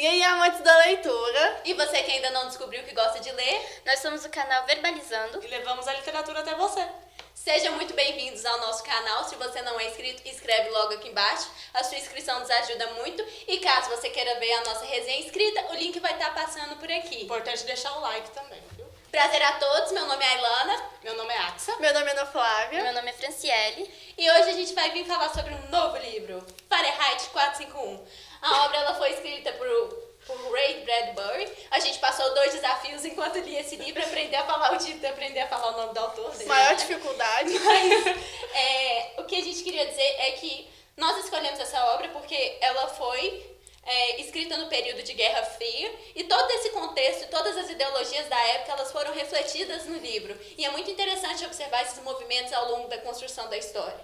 E aí, amantes da leitura? E você que ainda não descobriu que gosta de ler? Nós somos o canal Verbalizando e levamos a literatura até você. Sejam muito bem-vindos ao nosso canal. Se você não é inscrito, inscreve logo aqui embaixo. A sua inscrição nos ajuda muito. E caso você queira ver a nossa resenha escrita, o link vai estar passando por aqui. Importante deixar o like também, viu? Prazer a todos, meu nome é Ailana. Meu nome é Axa. Meu nome é Ana Flávia. Meu nome é Franciele. E hoje a gente vai vir falar sobre um novo livro, Fahrenheit 451. A obra ela foi escrita por Ray Bradbury. A gente passou 2 desafios enquanto lia esse livro, aprender a falar o título e aprender a falar o nome do autor dele. Maior dificuldade. Mas o que a gente queria dizer é que nós escolhemos essa obra porque ela foi escrita no período de Guerra Fria e todo esse contexto, todas as ideologias da época, elas foram refletidas no livro. E é muito interessante observar esses movimentos ao longo da construção da história.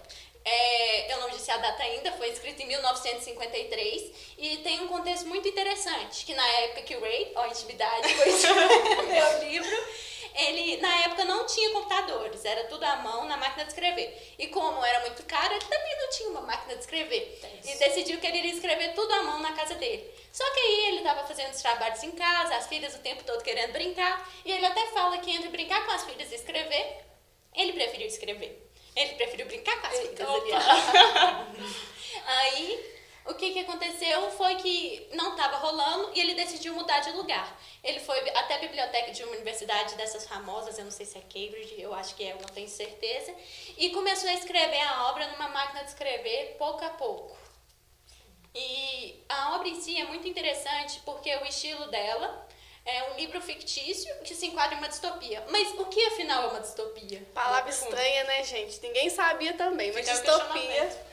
Eu não disse a data ainda, foi escrito em 1953 e tem um contexto muito interessante, que na época que o Ray, a intimidade, foi escrever o livro, ele na época não tinha computadores, era tudo à mão na máquina de escrever. E como era muito caro, ele também não tinha uma máquina de escrever. E decidiu que ele iria escrever tudo à mão na casa dele. Só que aí ele estava fazendo os trabalhos em casa, as filhas o tempo todo querendo brincar, e ele até fala que entre brincar com as filhas e escrever, ele preferiu escrever. Ele preferiu brincar com as filhas, aliás. Aí, o que aconteceu foi que não estava rolando e ele decidiu mudar de lugar. Ele foi até a biblioteca de uma universidade dessas famosas, eu não sei se é Cambridge, eu acho que é, eu não tenho certeza, e começou a escrever a obra numa máquina de escrever pouco a pouco. E a obra em si é muito interessante porque o estilo dela é um livro fictício que se enquadra em uma distopia. Mas o que afinal é uma distopia? Palavra estranha, né, gente? Ninguém sabia também, mas distopia...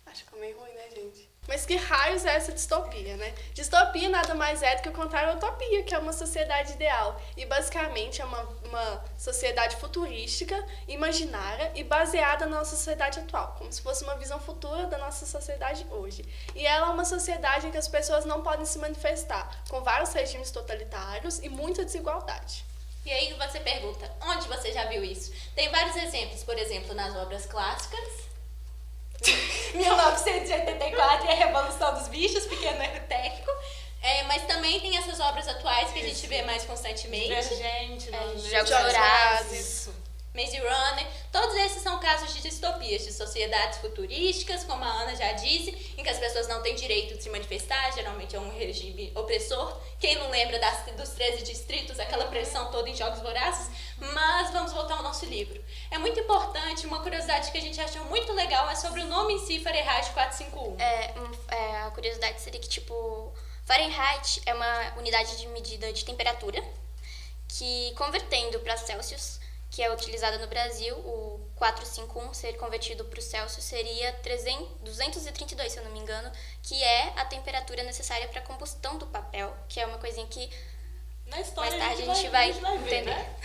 Acho que ficou meio ruim, né, gente? Mas que raios é essa distopia, né? Distopia nada mais é do que o contrário da utopia, que é uma sociedade ideal. E basicamente é uma sociedade futurística, imaginária e baseada na nossa sociedade atual, como se fosse uma visão futura da nossa sociedade hoje. E ela é uma sociedade em que as pessoas não podem se manifestar, com vários regimes totalitários e muita desigualdade. E aí você pergunta, onde você já viu isso? Tem vários exemplos, por exemplo, nas obras clássicas. 1984 e a Revolução dos Bichos, pequeno erro técnico. Mas também tem essas obras atuais que a gente vê mais constantemente. Divergente, Jogos Vorazes. Isso. Maze Runner, todos esses são casos de distopias, de sociedades futurísticas, como a Ana já disse, em que as pessoas não têm direito de se manifestar, geralmente é um regime opressor. Quem não lembra dos 13 distritos, aquela pressão toda em Jogos Vorazes? Mas vamos voltar ao nosso livro. É muito importante, uma curiosidade que a gente achou muito legal é sobre o nome em si, Fahrenheit 451. A curiosidade seria que, Fahrenheit é uma unidade de medida de temperatura que, convertendo para Celsius, que é utilizada no Brasil, o 451 ser convertido para o Celsius seria 232, se eu não me engano, que é a temperatura necessária para a combustão do papel, que é uma coisinha que Na história mais tarde a gente vai ver, entender. né?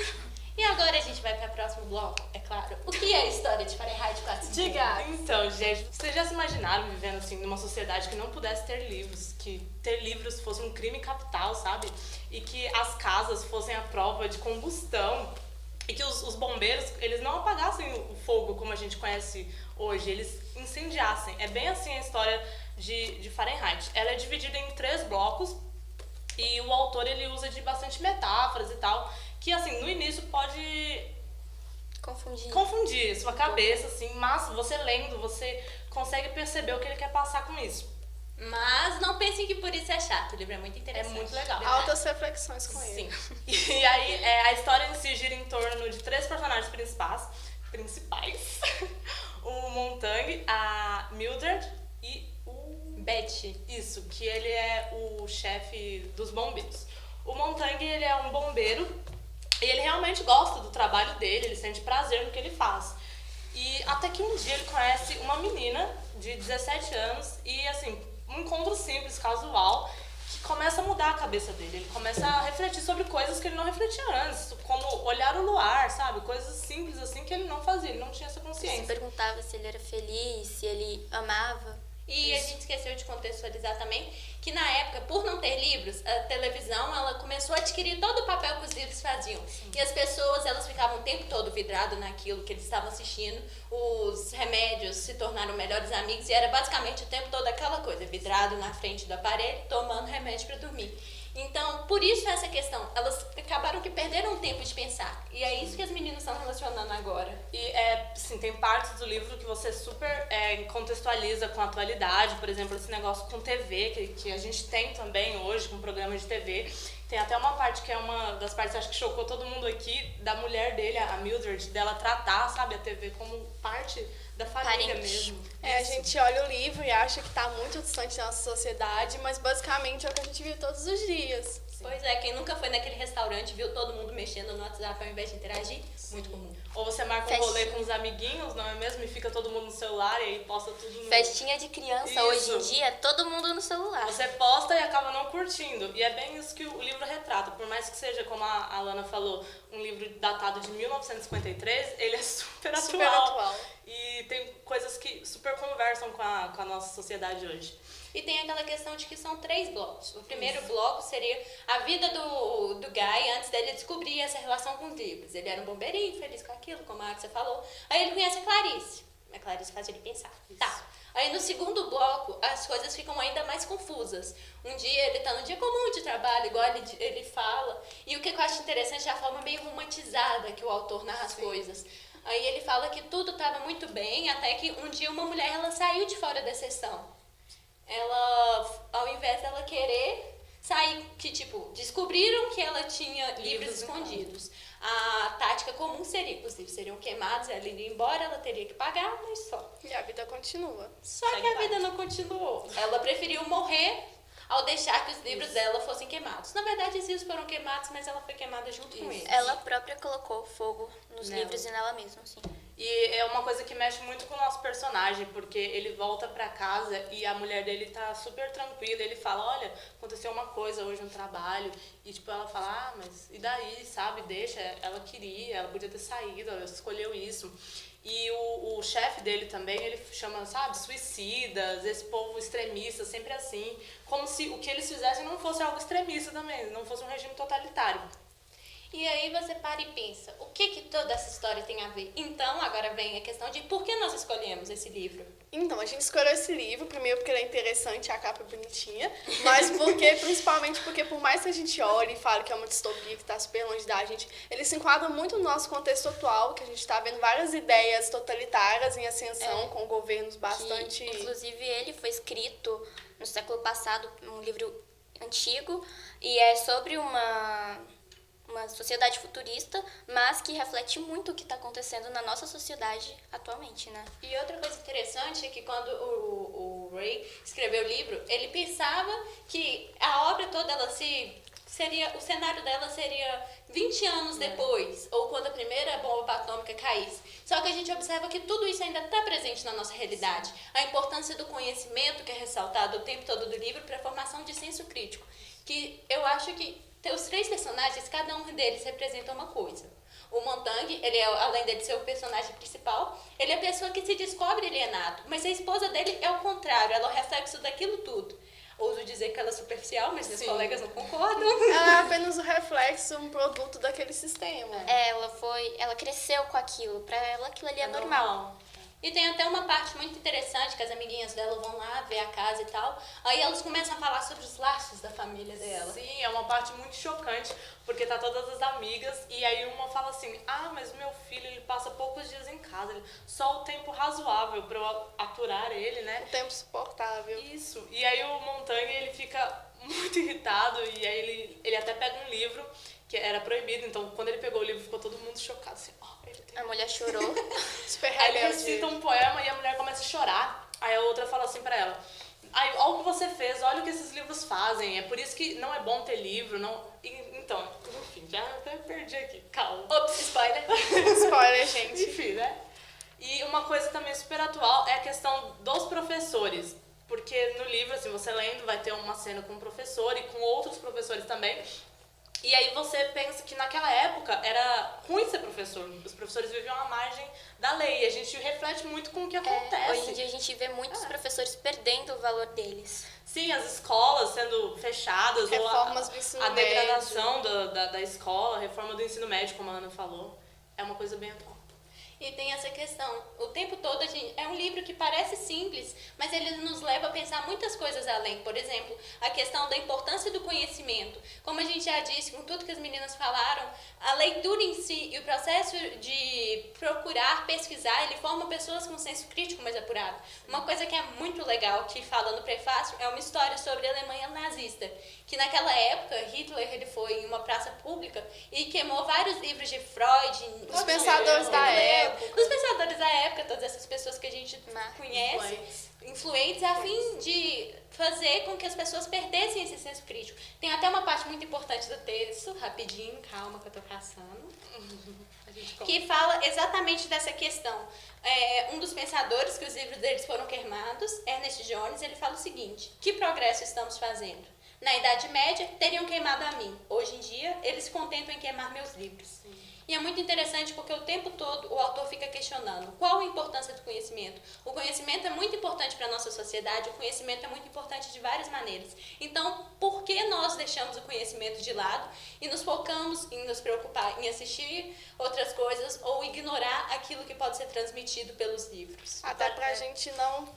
E agora a gente vai para o próximo bloco, é claro. O que é a história de Fahrenheit 451? Diga! Então, gente, vocês já se imaginaram vivendo assim numa sociedade que não pudesse ter livros, que ter livros fosse um crime capital, sabe? E que as casas fossem a prova de combustão e que os bombeiros, eles não apagassem o fogo como a gente conhece hoje, eles incendiassem. É bem assim a história de Fahrenheit. Ela é dividida em 3 blocos e o autor ele usa de bastante metáforas e tal, que assim, no início pode confundir sua cabeça, assim, mas você lendo, você consegue perceber o que ele quer passar com isso. Mas não pensem que por isso é chato, o livro é muito interessante. É muito legal. Altas reflexões com ele. Sim. E aí, a história em si gira em torno de 3 personagens principais. O Montague, a Mildred e o Betty. Isso, que ele é o chefe dos bombeiros. O Montague, ele é um bombeiro e ele realmente gosta do trabalho dele, ele sente prazer no que ele faz. E até que um dia ele conhece uma menina de 17 anos e, assim, um encontro simples, casual, que começa a mudar a cabeça dele. Ele começa a refletir sobre coisas que ele não refletia antes, como olhar o luar, sabe? Coisas simples assim que ele não fazia, ele não tinha essa Ele se consciência. perguntava se ele era feliz, se ele amava. E a gente esqueceu de contextualizar também que na época, por não ter livros, a televisão ela começou a adquirir todo o papel que os livros faziam. Sim. E as pessoas elas ficavam o tempo todo vidradas naquilo que eles estavam assistindo. Os remédios se tornaram melhores amigos e era basicamente o tempo todo aquela coisa, vidrado na frente do aparelho, tomando remédio para dormir. Então, por isso essa questão, elas acabaram que perderam o tempo de pensar. E é isso que as meninas estão relacionando agora. E, assim, tem partes do livro que você super contextualiza com a atualidade. Por exemplo, esse negócio com TV, que a gente tem também hoje, com programas de TV. Tem até uma parte que é uma das partes, acho que chocou todo mundo aqui, da mulher dele, a Mildred, dela tratar, sabe, a TV como parte da família mesmo. A gente olha o livro e acha que tá muito distante da nossa sociedade, mas basicamente é o que a gente vive todos os dias. Sim. Pois é, quem nunca foi naquele restaurante viu todo mundo mexendo no WhatsApp ao invés de interagir? Sim. Muito comum. Ou você marca um rolê com os amiguinhos, não é mesmo? E fica todo mundo no celular e aí posta tudo no... Festinha de criança, hoje em dia, todo mundo no celular. Você posta e acaba não curtindo. E é bem isso que o livro retrata. Por mais que seja, como a Alana falou, um livro datado de 1953, ele é super atual. E tem coisas que super conversam com a nossa sociedade hoje. E tem aquela questão de que são 3 blocos. O primeiro bloco seria a vida do Guy antes dele descobrir essa relação com os livros. Ele era um bombeirinho, feliz com aquilo, como a Axia falou. Aí ele conhece a Clarice. A Clarice faz ele pensar. Isso. Tá. Aí no segundo bloco, as coisas ficam ainda mais confusas. Um dia ele tá num dia comum de trabalho, igual ele fala. E o que eu acho interessante é a forma meio romantizada que o autor narra as coisas. Aí ele fala que tudo estava muito bem, até que um dia uma mulher ela saiu de fora da sessão. Ela, ao invés dela querer sair, que tipo, descobriram que ela tinha livros escondidos. A tática comum seria que os livros seriam queimados, ela iria embora, ela teria que pagar, mas só. E a vida continua. Só que a vida não continuou. Ela preferiu morrer ao deixar que os livros dela fossem queimados. Na verdade, os livros foram queimados, mas ela foi queimada junto com eles. Ela própria colocou fogo nos livros e nela mesma, sim. E é uma coisa que mexe muito com o nosso personagem, porque ele volta pra casa e a mulher dele tá super tranquila. Ele fala, olha, aconteceu uma coisa hoje no trabalho. E tipo, ela fala, ah, mas e daí, sabe? Deixa, ela queria, ela podia ter saído, ela escolheu isso. E o chefe dele também, ele chama, sabe, suicidas, esse povo extremista, sempre assim. Como se o que eles fizessem não fosse algo extremista também, não fosse um regime totalitário. E aí você para e pensa, o que toda essa história tem a ver? Então, agora vem a questão de por que nós escolhemos esse livro? Então, a gente escolheu esse livro, primeiro porque ele é interessante, a capa é bonitinha, mas principalmente porque por mais que a gente olhe e fale que é uma distopia que está super longe da gente, ele se enquadra muito no nosso contexto atual, que a gente está vendo várias ideias totalitárias em ascensão, com governos bastante... Que, inclusive, ele foi escrito no século passado, um livro antigo, e é sobre uma sociedade futurista, mas que reflete muito o que está acontecendo na nossa sociedade atualmente, né? E outra coisa interessante é que quando o Ray escreveu o livro, ele pensava que a obra toda, o cenário dela seria 20 anos depois, ou quando a primeira bomba atômica caísse. Só que a gente observa que tudo isso ainda está presente na nossa realidade. A importância do conhecimento que é ressaltado o tempo todo do livro para a formação de senso crítico. Que eu acho que os 3 personagens, cada um deles representa uma coisa. O Montag, ele além de ser o personagem principal, ele é a pessoa que se descobre alienado. Mas a esposa dele é o contrário, ela é o reflexo daquilo tudo. Ouso dizer que ela é superficial, mas meus colegas não concordam. Ela é apenas um reflexo, um produto daquele sistema. Ela cresceu com aquilo, pra ela aquilo ali é normal. E tem até uma parte muito interessante que as amiguinhas dela vão lá ver a casa e tal. Aí elas começam a falar sobre os laços da família dela. Sim, é uma parte muito chocante, porque tá todas as amigas e aí uma fala assim, ah, mas o meu filho, ele passa poucos dias em casa, só o tempo razoável pra eu aturar ele, né? O tempo suportável. Isso, e aí o Montag, ele fica muito irritado e aí ele até pega um livro que era proibido, então quando ele pegou o livro ficou todo mundo chocado, assim, A mulher chorou. Super Aí ele recita um poema e a mulher começa a chorar. Aí a outra fala assim pra ela, olha o que você fez, olha o que esses livros fazem, é por isso que não é bom ter livro, não... Então, enfim, já até perdi aqui, calma. Ops, spoiler. Spoiler, gente. Enfim, né? E uma coisa também super atual é a questão dos professores, porque no livro, assim, você lendo, vai ter uma cena com um professor e com outros professores também. E aí você pensa que naquela época era ruim ser professor. professor. Os professores vivem à margem da lei. E a gente reflete muito com o que acontece. Hoje em dia a gente vê muitos professores perdendo o valor deles. Sim, as escolas sendo fechadas, Reformas ou do ensino a médio. degradação da escola, a reforma do ensino médio, como a Ana falou, é uma coisa bem atual. E tem essa questão, o tempo todo é um livro que parece simples, mas ele nos leva a pensar muitas coisas além. Por exemplo, a questão da importância do conhecimento. Como a gente já disse, com tudo que as meninas falaram, a leitura em si e o processo de procurar, pesquisar, ele forma pessoas com senso crítico mais apurado. Uma coisa que é muito legal, que fala no prefácio, é uma história sobre a Alemanha nazista, que naquela época, Hitler ele foi em uma praça pública e queimou vários livros de Freud, Os pensadores da época. dos pensadores da época, todas essas pessoas que a gente conhece, influentes, a fim de fazer com que as pessoas perdessem esse senso crítico. Tem até uma parte muito importante do texto, rapidinho, calma que eu tô caçando, que fala exatamente dessa questão. Um dos pensadores, que os livros deles foram queimados, Ernest Jones, ele fala o seguinte: que progresso estamos fazendo? Na Idade Média, teriam queimado a mim. Hoje em dia, eles se contentam em queimar meus livros. Sim. E é muito interessante porque o tempo todo o autor fica questionando qual a importância do conhecimento. O conhecimento é muito importante para a nossa sociedade, o conhecimento é muito importante de várias maneiras. Então, por que nós deixamos o conhecimento de lado e nos focamos em nos preocupar em assistir outras coisas ou ignorar aquilo que pode ser transmitido pelos livros? Até pra gente não...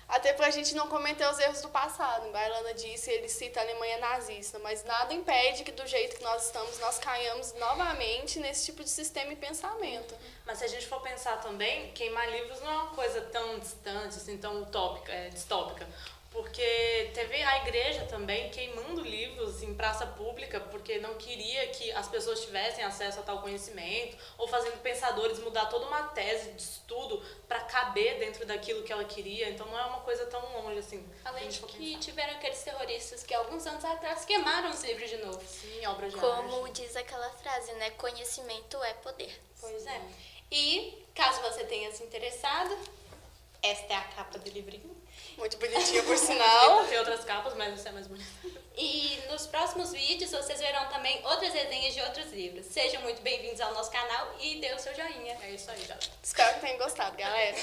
Até pra gente não cometer os erros do passado. A Ilana disse, ele cita a Alemanha nazista, mas nada impede que do jeito que nós estamos, nós caiamos novamente nesse tipo de sistema e pensamento. Mas se a gente for pensar também, queimar livros não é uma coisa tão distante, assim, tão utópica, distópica. Porque teve a igreja também queimando livros em praça pública porque não queria que as pessoas tivessem acesso a tal conhecimento, ou fazendo pensadores mudar toda uma tese de estudo para caber dentro daquilo que ela queria. Então não é uma coisa tão longe assim. Além de que tiveram aqueles terroristas que alguns anos atrás queimaram os livros de novo. Sim, obras de Como arte. diz aquela frase, né? Conhecimento é poder. Pois é. E, caso você tenha se interessado, esta é a capa do livrinho. Muito bonitinha, por sinal. Tem outras capas, mas essa é mais bonita. E nos próximos vídeos vocês verão também outras resenhas de outros livros. Sejam muito bem-vindos ao nosso canal e dê o seu joinha. É isso aí, galera. Espero que tenham gostado, galera.